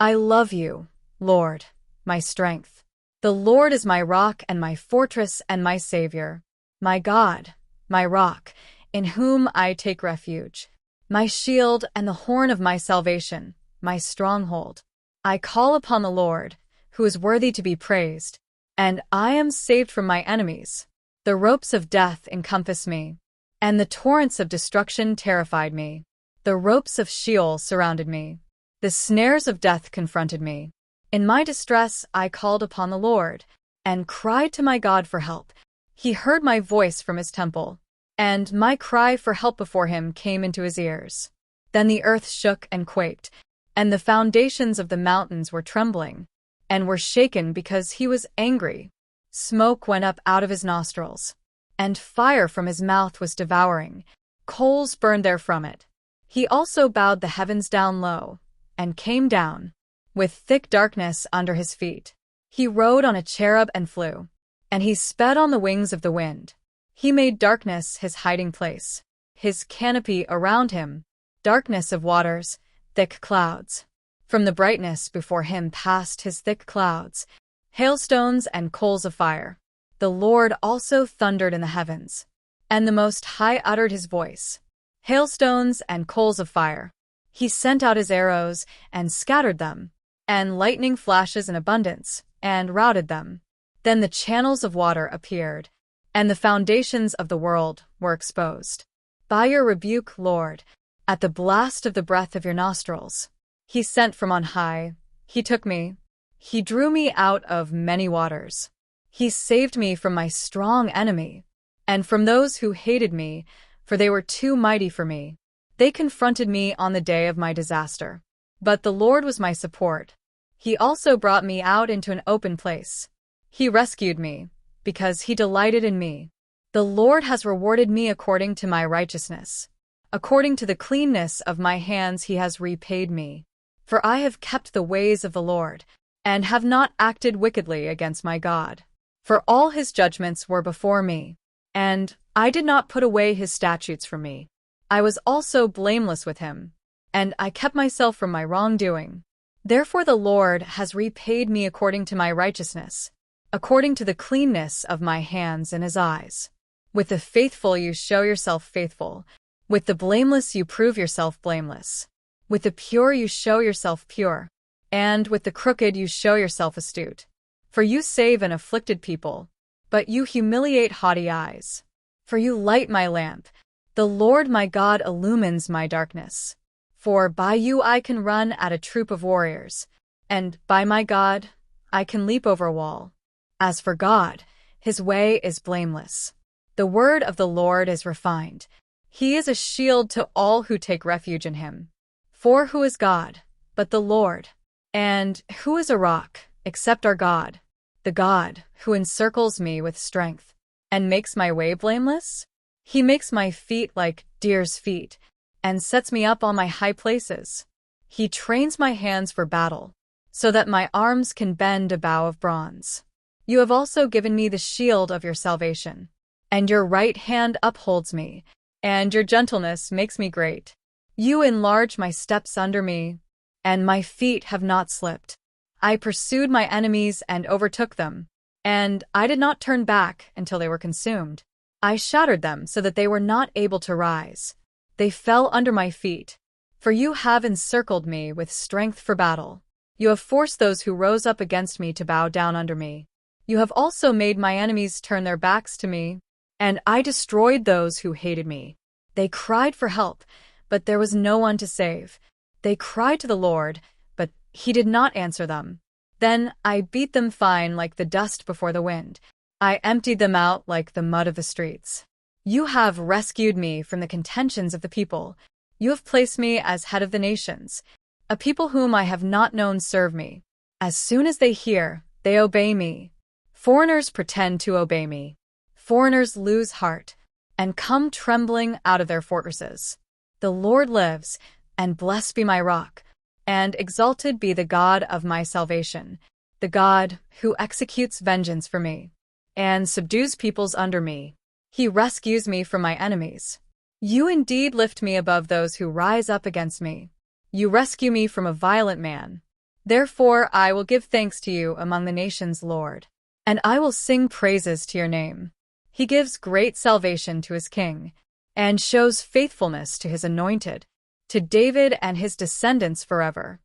I love you, Lord, my strength. The Lord is my rock and my fortress and my Savior, my God, my rock, in whom I take refuge, my shield and the horn of my salvation, my stronghold. I call upon the Lord, who is worthy to be praised, and I am saved from my enemies. The ropes of death encompassed me, and the torrents of destruction terrified me. The ropes of Sheol surrounded me. The snares of death confronted me. In my distress I called upon the Lord, and cried to my God for help. He heard my voice from his temple, and my cry for help before him came into his ears. Then the earth shook and quaked, and the foundations of the mountains were trembling, and were shaken because he was angry. Smoke went up out of his nostrils, and fire from his mouth was devouring. Coals burned therefrom it. He also bowed the heavens down low, and came down, with thick darkness under his feet. He rode on a cherub and flew, and he sped on the wings of the wind. He made darkness his hiding place, his canopy around him, darkness of waters, thick clouds. From the brightness before him passed his thick clouds, hailstones and coals of fire. The Lord also thundered in the heavens, and the Most High uttered his voice. Hailstones and coals of fire. He sent out his arrows and scattered them, and lightning flashes in abundance, and routed them. Then the channels of water appeared, and the foundations of the world were exposed. By your rebuke, Lord, at the blast of the breath of your nostrils, he sent from on high. He took me. He drew me out of many waters. He saved me from my strong enemy, and from those who hated me, for they were too mighty for me. They confronted me on the day of my disaster. But the Lord was my support. He also brought me out into an open place. He rescued me, because he delighted in me. The Lord has rewarded me according to my righteousness. According to the cleanness of my hands he has repaid me. For I have kept the ways of the Lord, and have not acted wickedly against my God. For all his judgments were before me, and I did not put away his statutes from me. I was also blameless with him, and I kept myself from my wrongdoing. Therefore the Lord has repaid me according to my righteousness, according to the cleanness of my hands in his eyes. With the faithful you show yourself faithful, with the blameless you prove yourself blameless. With the pure you show yourself pure, and with the crooked you show yourself astute. For you save an afflicted people, but you humiliate haughty eyes. For you light my lamp. The Lord my God illumines my darkness. For by you I can run at a troop of warriors, and by my God I can leap over a wall. As for God, his way is blameless. The word of the Lord is refined. He is a shield to all who take refuge in him. For who is God but the Lord? And who is a rock except our God? The God who encircles me with strength and makes my way blameless? He makes my feet like deer's feet and sets me up on my high places. He trains my hands for battle so that my arms can bend a bow of bronze. You have also given me the shield of your salvation, and your right hand upholds me, and your gentleness makes me great. You enlarge my steps under me, and my feet have not slipped. I pursued my enemies and overtook them, and I did not turn back until they were consumed. I shattered them so that they were not able to rise. They fell under my feet. For you have encircled me with strength for battle. You have forced those who rose up against me to bow down under me. You have also made my enemies turn their backs to me, and I destroyed those who hated me. They cried for help, but there was no one to save. They cried to the Lord, but he did not answer them. Then I beat them fine like the dust before the wind. I emptied them out like the mud of the streets. You have rescued me from the contentions of the people. You have placed me as head of the nations. A people whom I have not known serve me. As soon as they hear, they obey me. Foreigners pretend to obey me. Foreigners lose heart and come trembling out of their fortresses. The Lord lives, and blessed be my rock, and exalted be the God of my salvation, the God who executes vengeance for me, and subdues peoples under me. He rescues me from my enemies. You indeed lift me above those who rise up against me. You rescue me from a violent man. Therefore I will give thanks to you among the nations, Lord, and I will sing praises to your name. He gives great salvation to his king, and shows faithfulness to his anointed, to David and his descendants forever.